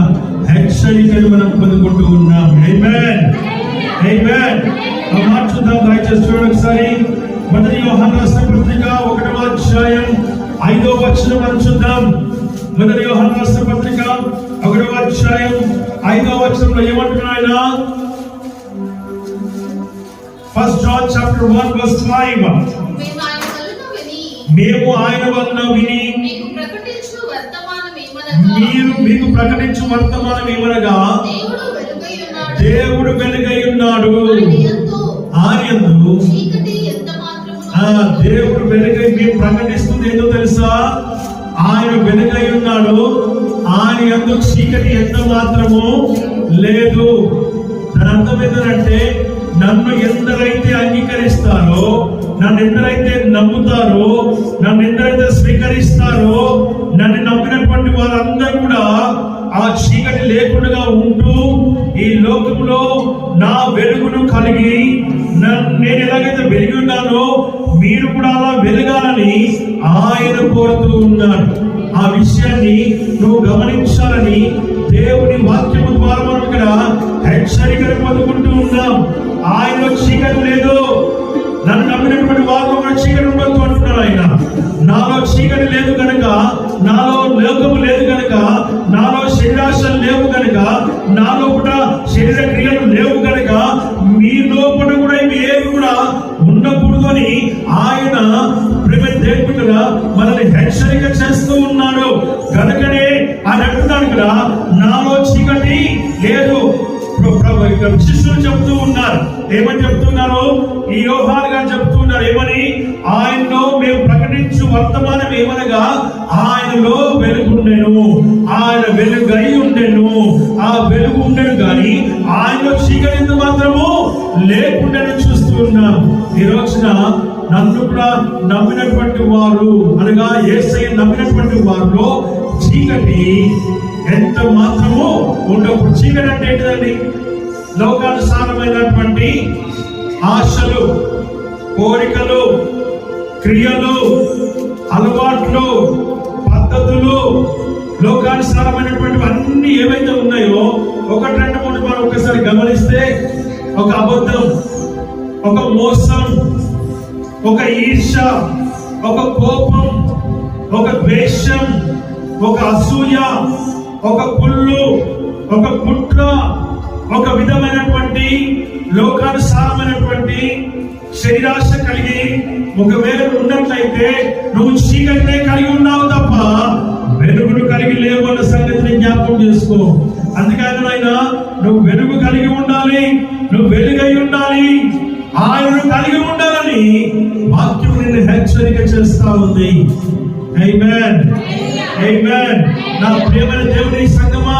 హెచ్చరికలు మనం పొందుకుంటూ ఉన్నాం. ఆమేన్, ఆమేన్. ఆ మాట చూద్దాం దయచేసి చూడండి ఒకసారి. మొదటి యోహాను రాసిన పత్రిక 1వ అధ్యాయం 5వ వచనం మనం చూద్దాం. మొదటి యోహాను రాసిన పత్రిక 1వ అధ్యాయం 5వ వచనంలో ఏమంటున్నాడు ఆయన? 1 John chapter 1 verse 5. మేము ఆయన వలన విని మీకు ప్రకటించు వర్తమానం ఏమనగా దేవుడు వెలుగై ఉన్నాడు, ఆయనందు దేవుడు వెలుగై మేము ప్రకటిస్తుంది ఏంటో తెలుసా? ఆయన వెలుగై ఉన్నాడు, ఆయన యందు చీకటి ఎంత మాత్రము లేదు. దాని అర్థం ఏంటంటే నన్ను ఎందరైతే అంగీకరిస్తారో, నన్ను ఎందరైతే నమ్ముతారో, నన్ను ఎందరైతే స్వీకరిస్తారో, నన్ను నమ్మినటువంటి వారందరూ కూడా ఆ చీకటి లేకుండా ఉంటూ ఈ లోకంలో నా వెలుగును కలిగి నేను ఎలాగైతే వెలిగి ఉన్నానో మీరు కూడా అలా వెలగాలని ఆయన కోరుతూ ఉన్నాడు. ఆ విషయాన్ని నువ్వు గమనించాలని దేవుని వాక్యము ద్వారా మనం ఇక్కడ హెచ్చరికలు పొందుకుంటూ ఉన్నాం. ఆయనలో చీకటి లేదు, నన్ను నమ్మినటువంటి వారిలో కూడా చీకటి ఉండొద్దు అంటున్నాడు ఆయన. నాలో చీకటి లేదు కనుక, నాలో లోకము లేదు కనుక, నాలో శరీరాశలు లేవు కనుక, నాలో కూడా శరీర క్రియలు లేవు కనుక మీ లోపల కూడా ఇవి ఏవి కూడా ఉండకూడదు అని ఆయన ప్రేమ దేవుడుగా మనల్ని హెచ్చరిక చేస్తూ ఉన్నాడు. కనుకనే ఆయన అంటున్నాడు కదా, నాలో చీకటి లేదు. శిష్యులు చెప్తూ ఉన్నారు, ఏమని చెప్తున్నారు? ఈ యోహాను గారు చెప్తున్నారు ఏమని? ఆయనలో మేము ప్రకటించు వర్తమానం ఏమనగా ఆయనలో వెలుగుండెను, ఆయన వెలుగై ఉండెను, ఆ వెలుగు ఉండెను కానీ ఆయనలో చీకటి మాత్రము లేకుండానే చూస్తూ ఉన్నాం. ఈ రోజున నన్ను కూడా నమ్మినటువంటి వారు అనగా యేసయ్య నమ్మినటువంటి వారిలో చీకటి ఎంత మాత్రము ఉండకూడదు. చీకటి అంటే ఏంటిదండి? లోకానుసారమైనటువంటి ఆశలు, కోరికలు, క్రియలు, అలవాట్లు, పద్ధతులు, లోకానుసారమైనటువంటి అన్ని ఏవైతే ఉన్నాయో 1, 2, 3 మనం ఒకసారి గమనిస్తే ఒక అబద్ధం, ఒక మోసం, ఒక ఈర్ష, ఒక కోపం, ఒక ద్వేషం, ఒక అసూయ, ఒక కుళ్ళు, ఒక కుట్ర, ఒక విధమైనటువంటి లోకానుసారమైనటువంటి శరీరాశ కలిగి ఒకవేళ ఉన్నట్లయితే నువ్వు చీకటినే కలిగి ఉన్నావు తప్ప వెలుగును కలిగి లేవు అన్న సంగతిని జ్ఞాపకం చేసుకో. అందుకని ఆయన నువ్వు వెలుగు కలిగి ఉండాలి, నువ్వు వెలుగై ఉండాలి, ఆయనను కలిగి ఉండాలని వాక్యం నిన్ను హెచ్చరిక చేస్తా ఉంది. ఆమేన్, ఆమేన్. నా ప్రియమైన దేవుని సంగమా,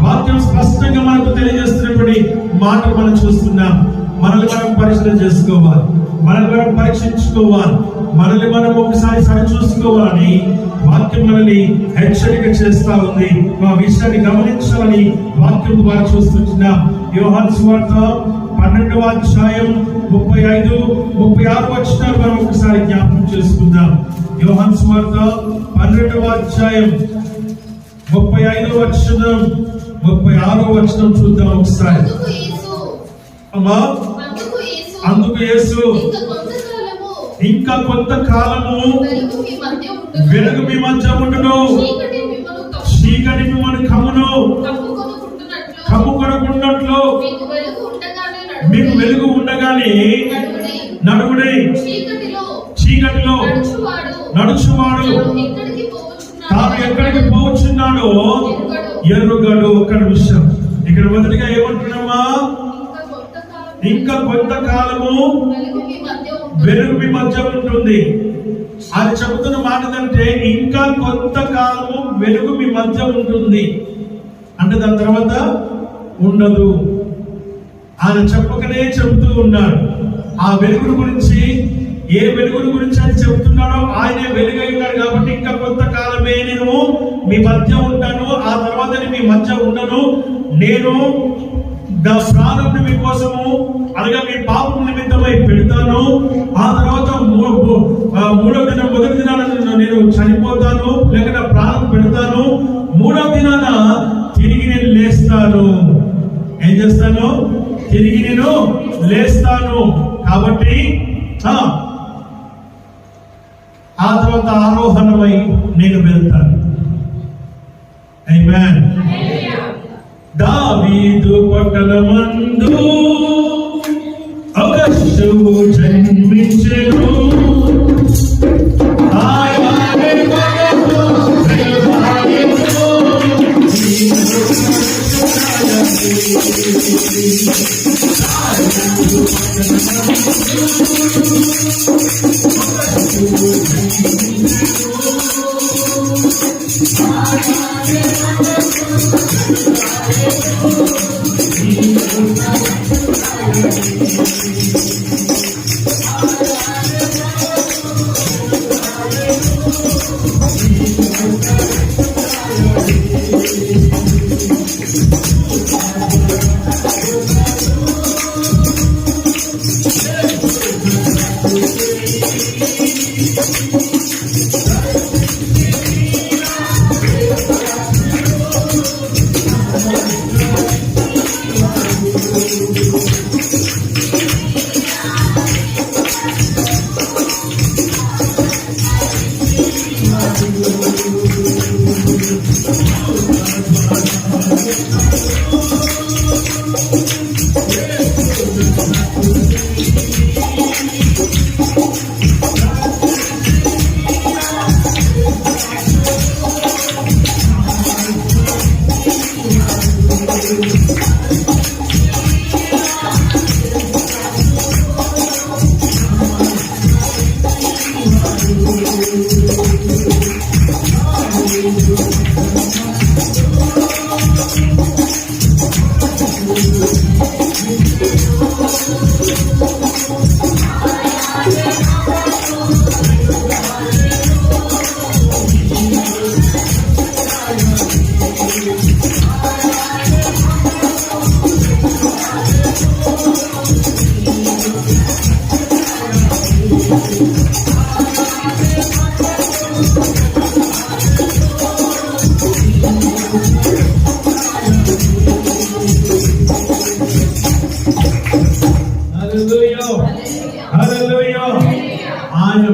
వాక్యం స్పష్టంగా మనకు తెలియజేస్తున్నటువంటి మాట మనం చూస్తున్నాం. మనల్ని మనం పరిశీలన చేసుకోవాలి, మనల్ని మనం పరీక్షించుకోవాలి, మనల్ని మనం ఒకసారి సరి చూసుకోవాలని వాక్యం మనల్ని హెచ్చరిక చేస్తా ఉంది. ఆ విషయాన్ని గమనించాలని వాక్యం ద్వారా చూస్తున్నాం. యోహాను సువార్త 12వ అధ్యాయం 35, 36 వచనాలు మనం ఒకసారి జ్ఞాపకం చేసుకుందాం. యోహాను సువార్త 12వ అధ్యాయం 35వ వచనం, 36వ వచనం చూద్దాం ఒకసారి. అమ్మా, అందుకు యేసు ఇంకా కొంతకాలము వెలుగు మీ మధ్య ఉండును, చీకటి మిమ్మల్ని కమ్ముకొనుకున్నట్లు మీకు వెలుగు ఉండగానే నడువుడి, చీకటిలో నడుచువాడు తాను ఎక్కడికి పోవచ్చున్నాడో ఎరుగడు. ఒక్క నిమిషం, ఇక్కడ మొదటిగా ఏమంటున్నామా? ఇంకా కొంతకాలము వెలుగు మీ మధ్య ఉంటుంది. ఆయన చెబుతున్న మాట ఏంటంటే ఇంకా కొంతకాలము వెలుగు మీ మధ్య ఉంటుంది అంటే దాని తర్వాత ఉండదు. ఆయన చెప్పకనే చెబుతూ ఉన్నాడు. ఆ వెలుగుల గురించి, ఏ వెలుగుల గురించి ఆయన చెబుతున్నాడో ఆయనే వెలుగై ఉన్నాడు కాబట్టి ఇంకా కొంతకాలమే నేను మీ మధ్య ఉంటాను, ఆ తర్వాత మీ మధ్య ఉండను. నేను నా ప్రాణం మీకోసము అనగా మీ పాపం నిమిత్తమై పెడతాను. ఆ తర్వాత మూడవ దినం మొదటి దినాన నేను చనిపోతాను, లేక నా ప్రాణం పెడతాను. మూడవ దినాన తిరిగి నేను లేస్తాను. ఏం చేస్తాను? తిరిగి నేను లేస్తాను. కాబట్టి ఆ తర్వాత ఆరోహణమై నేను వెళ్తాను. ఆమేన్. దావీదు పట్టణమందు ఒక శిశువు జన్మించెను. ఆయన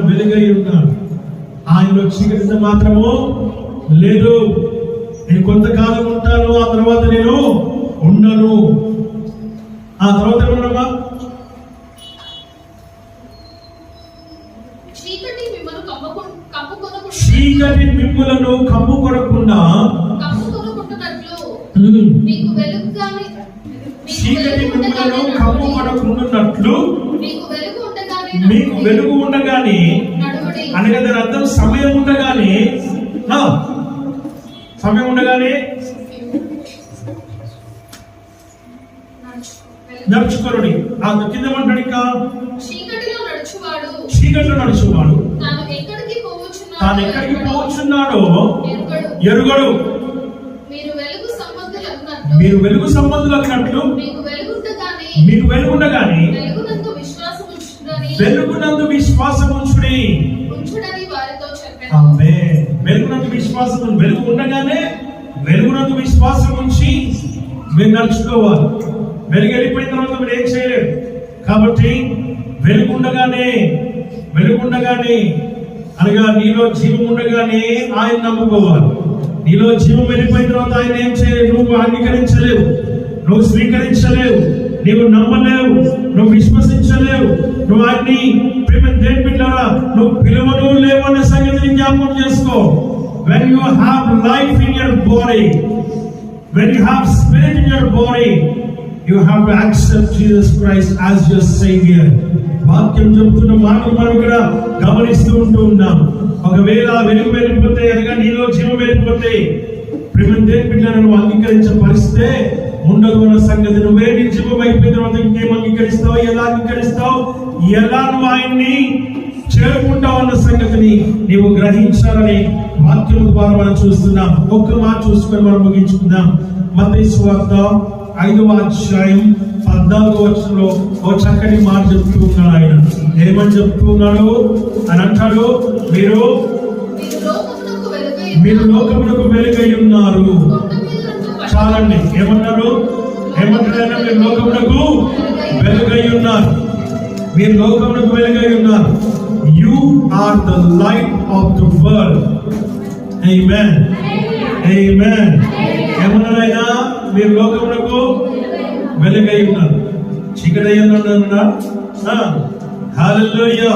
వెలుగై ఉన్నాడు. ఆయనలో చీకటి మాత్రము లేదు. నేను కొంతకాలం ఉంటాను, ఆ తర్వాత నేను ఉండను. ఆ తర్వాత ఏమన్నామా? చీకటి మిమ్ములను కమ్ముకొనకుండా చీకటి మిమ్ములను కమ్ముకొనకుండునట్లు మీకు వెలుగు ఉండగానే, అనగా దాని అర్థం సమయం ఉండగానే నడుచుకోరుడి. ఆ కింద ఏమంటాడు? ఇంకా చీకటిలో నడుచువాడు తాను ఎక్కడికి పోవచ్చున్నాడో ఎరుగడు. మీరు వెలుగు సంబంధులు అన్నట్లు మీకు వెలుగుండగానే వెలుగునందు విశ్వాసం ఉంచుడి. వెలుగునందు విశ్వాసం, వెలుగు ఉండగానే వెలుగునందు విశ్వాసం ఉంచి మీరు నడుచుకోవాలి. వెలుగు వెళ్ళిపోయిన తర్వాత మీరు ఏం చేయలేరు. కాబట్టి వెలుగుండగానే అనగా నీలో జీవం ఉండగానే ఆయన నమ్ముకోవాలి. నీలో జీవం వెళ్ళిపోయిన తర్వాత ఆయన ఏం చేయలేవు. నువ్వు అంగీకరించలేవు, నువ్వు స్వీకరించలేవు, నీవు నమ్మలేవు, నువ్వు విశ్వసించలేవు. నువ్వు ఆయన్ని నువ్వు పిలువను లేవన్న సంగతిని జ్ఞాపకం చేసుకో. When you have life in your body, when you have spirit in your body, you have to accept Jesus Christ as your Savior. వాక్యం చెబుతున్న మాటలు మనం ఇక్కడ గమనిస్తూ ఉంటూ ఉన్నాం. ఒకవేళ వెలుగు వెళ్ళిపోతే అనగా నీలో జీవం వెళ్ళిపోతే ప్రేమ దేవుని బిడ్డలను అంగీకరించే పరిస్థితే ఉండదు అన్న సంగతి. నువ్వే నిర్జీవం అయిపోయిన తర్వాత ఇంకేం అంగీకరిస్తావు? ఎలా అంగీకరిస్తావు? ఎలా నువ్వు ఆయన్ని చేరుకుంటావు అన్న సంగతిని నీవు గ్రహించాలని వాక్యం ద్వారా మనం చూస్తున్నాం. ఒక్క మాట చూసుకొని మనం ముగించుకుందాం. మత్తయి సువార్త 5వ అధ్యాయం 14వ వచనంలో ఓ చక్కటి మాట చెప్తూ ఉన్నాడు. ఆయన ఏమని చెప్తూ ఉన్నాడు అని అంటాడు, మీరు లోకమునకు వెలుగై ఉన్నారు. చాలండి. ఏమన్నారు? ఏమంటారైనా మీరు లోకమునకు వెలుగై ఉన్నారు. మీరు లోకమునకు వెలుగై ఉన్నారు. You are the light of the world. Amen. Amen. ఏమన్నారైనా మీరు లోకమునకు వెలుగై ఉన్నారు. చీకటి అయ్యన్నా హల్లెలూయా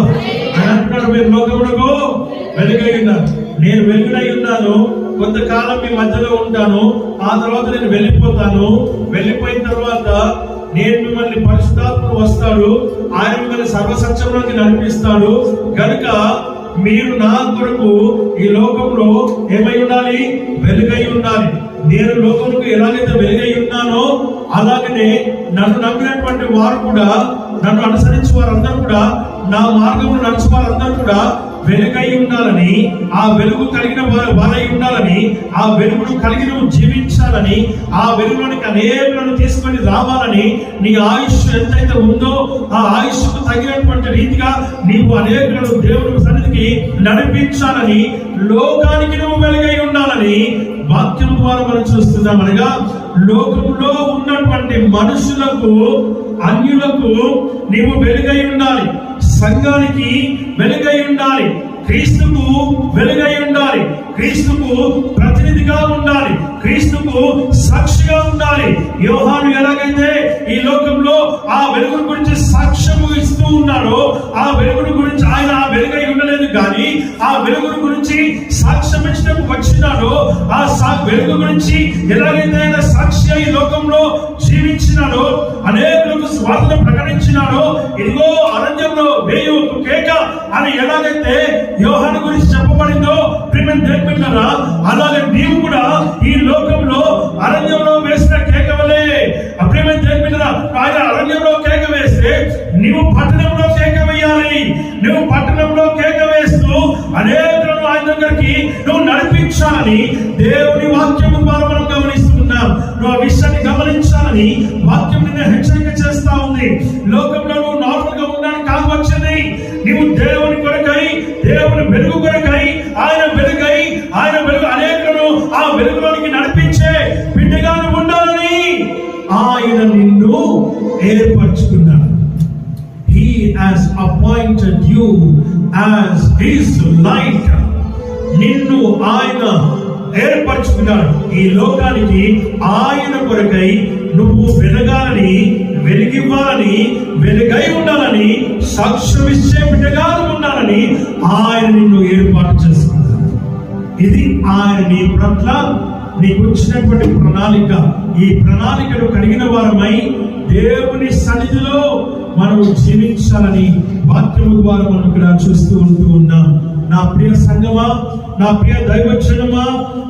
అని అంటున్నాడు. మీరు లోకమునకు వెలుగై ఉన్నారు. నేను వెలుగునై ఉన్నాను. కొంతకాలం మీ మధ్యలో ఉంటాను. ఆ తర్వాత నేను వెళ్ళిపోతాను. వెళ్ళిపోయిన తర్వాత నేను మిమ్మల్ని పరిశుద్ధాత్ముడు వస్తాడు. ఆయన మిమ్మల్ని సర్వసత్యంలోకి నడిపిస్తాడు. కనుక మీరు నా కొరకు ఈ లోకంలో ఏమై ఉండాలి? వెలుగై ఉండాలి. నేను లోకముకు ఎలాగైతే వెలుగై ఉన్నానో అలాగనే నన్ను నమ్మినటువంటి వారు కూడా, నన్ను అనుసరించి వారందరూ కూడా, నా మార్గంలో నడిచి వారందరూ కూడా వెలుగై ఉండాలని, ఆ వెలుగు కలిగిన వారై ఉండాలని, ఆ వెలుగును కలిగి నువ్వు జీవించాలని, ఆ వెలుగులోనికి అనేకులను తీసుకొని రావాలని, నీ ఆయుష్ ఎంతైతే ఉందో ఆ ఆయుష్కు తగినటువంటి రీతిగా నీవు అనేకులను దేవుని సన్నిధికి నడిపించాలని, లోకానికి నువ్వు వెలుగై ఉండాలని వాక్యం ద్వారా మనం చూస్తున్నాం. అనగా లోకంలో ఉన్నటువంటి మనుషులకు, అన్యులకు నీవు వెలుగై ఉండాలి. సంఘానికి వెలుగై ఉండాలి. క్రీస్తుకు వెలుగై ఉండాలి. క్రీస్తుకు ప్రతినిధిగా ఉండాలి. క్రీస్తుకు సాక్షిగా ఉండాలి. యోహాను ఎలాగైతే ఈ లోకంలో ఆ వెలుగును గురించి సాక్ష్యము ఇస్తూ ఉన్నాడో, ఆ వెలుగును గురించి ఆయన ఆ వెలుగై ఉండలేదు కానీ ఆ వెలుగును గురించి సాక్ష్యం ఇచ్చడానికి వచ్చినాడో, ఆ వెలుగు గురించి ఎలాగైతే ఆయన సాక్షి ఈ లోకంలో జీవించినాడో, అనేకులకు స్వార్థను ప్రకటించినాడో, ఇదిగో అరణ్యంలో వేయు కేక అని ఎలాగైతే యోహాను గురించి చెప్పబడిందో ప్రియమైన దేవుని బిడ్డలారా, అలాగే నీవు కూడా ఈ లోకంలో అరణ్యంలో వేసిన కేక వలె, ప్రియమైన దేవుని బిడ్డలారా, ఆయన అరణ్యంలో కేక వేస్తే నీవు పట్టణంలో కేక వేయాలి. నువ్వు పట్టణంలో కేక వేస్తూ అనేకులను ఆయన దగ్గరికి నువ్వు నడిపించాలని దేవుని వాక్యం ద్వారా మనం గమనిస్తున్నాం. నువ్వు ఆ విషయాన్ని గమనించాలని వాక్యం నిన్ను హెచ్చరిక చేస్తా ఉంది. లోకంలో నువ్వు నార్మల్ గా ఉండడానికి కాదు వచ్చేది. నీవు దేవుని కొరకై, దేవుని వెలుగు కొరకై, ఆయన వెలుగై, ఆయన వెలుగు అనేకులను ఆ వెలుగులోనికి నడిపించే బిడ్డగా నువ్వు ఉండాలని ఆయన నిన్ను ఏర్పరచుకున్నాడు. He has appointed you as his light. నిన్ను ఆయన ఏర్పరచుకున్నాడు. ఈ లోకానికి ఆయన కొరకై నువ్వు వెలగాలని, వెలిగివ్వాలని, వెలుగై ఉండాలని, సాక్ష్యం ఇచ్చే బిడ్డగా ఉండాలని ఆయన నిన్ను ఏర్పాటు చేసుకున్నాడు. ఇది ఆయన నీ పట్ల నీకు వచ్చినటువంటి ప్రణాళిక. ఈ ప్రణాళికను కలిగిన వారమై దేవుని సన్నిధిలో మనం జీవించాలని వాక్యము ద్వారా మనం ఇక్కడ చూస్తూ ఉంటూ ఉన్నాం. నా ప్రియ సంగమా, నా ప్రియ దైవజనమా,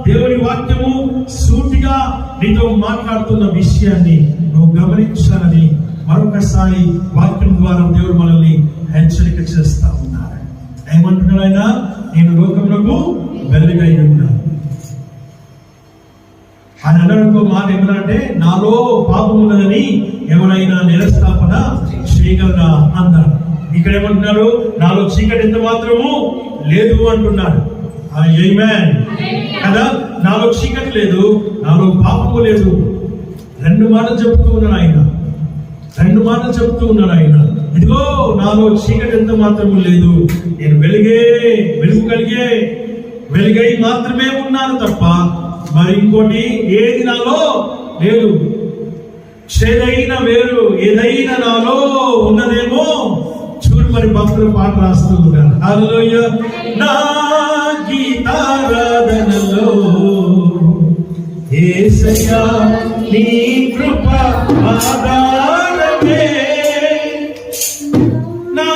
దేవుని వాక్యము సూటిగా నీతో మాట్లాడుతున్న విషయాన్ని నువ్వు గమనించాలని మరొకసారి వాక్యం ద్వారా దేవుడు మనల్ని హెచ్చరిక చేస్తా ఉన్నారు. ఏమంటున్నాడు ఆయన? నేను లోకమునకు వెలుగై ఉన్నాను. ఆయన అన్నాడు మాట ఏమన్నాడంటే, నాలో పాపం ఉన్నదని ఎవరైనా నిరస్థాపన చేయగలరా అన్నాడు. ఇక్కడ ఏమంటున్నాడు? నాలో చీకటి ఎంత మాత్రము లేదు అంటున్నాడు. ఆమేన్ కదా. నాలో చీకటి లేదు, నాలో పాపము లేదు. రెండు మాటలు చెప్తూ ఉన్నాడు ఆయన. రెండు మాటలు చెప్తూ ఉన్నాడు ఆయన. ఇదిగో నాలో చీకటి ఎంత మాత్రము లేదు, నేను వెలుగు కలిగే వెలుగై మాత్రమే ఉన్నాను తప్ప మరి ఇంకోటి ఏది నాలో లేదు. చేదైన వేరు ఏదైనా నాలో ఉన్నదేమో చూడు. మరి భక్తులు పాట రాస్తూ ఉన్నారు. హల్లెలూయా. నా గీతారాధనలో యేసయ్యా నీ కృప ఆధారమే, నా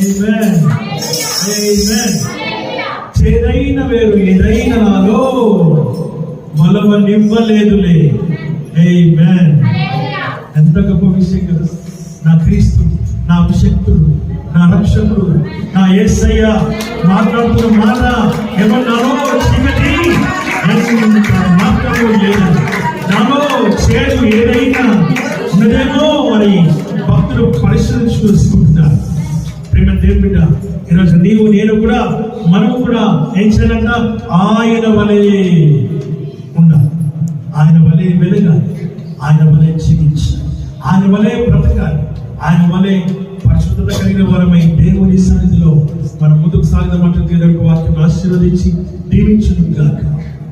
Amen. Amen. చేదైన వేరు ఏదైన నాలో మలవనివ్వలేదులే. Amen. ఎంత గొప్ప విషయం కదా. నా క్రీస్తు, నా అభిషక్తుడు, నా రక్షకుడు, నా యేసయ్య మాట్లాడుతున్న మాట ఏమన్నారో, చీకటి మాత్రము లేదు, నాలో చేదు ఏదైనా ఉన్నదేమో అని భక్తులు పరిశీలించి చూసుకుంటున్నారు. ప్రేమ దేవుని బిడ్డ, ఈరోజు నీవు నేను కూడా మనము కూడా ఏం చేయాలంట? ఆయన వలె ఉండాలి, ఆయన వలె వెలగాలి, ఆయన వలె జీవించాలి, ఆయన వలె బ్రతకాలి, ఆయన వలె పరిశుద్ధత కలిగిన వారమై దేవుని సన్నిధిలో మనం ముందుకు సాగిన దేవుని వాక్యం ఆశీర్వదించి దీవించును గాక.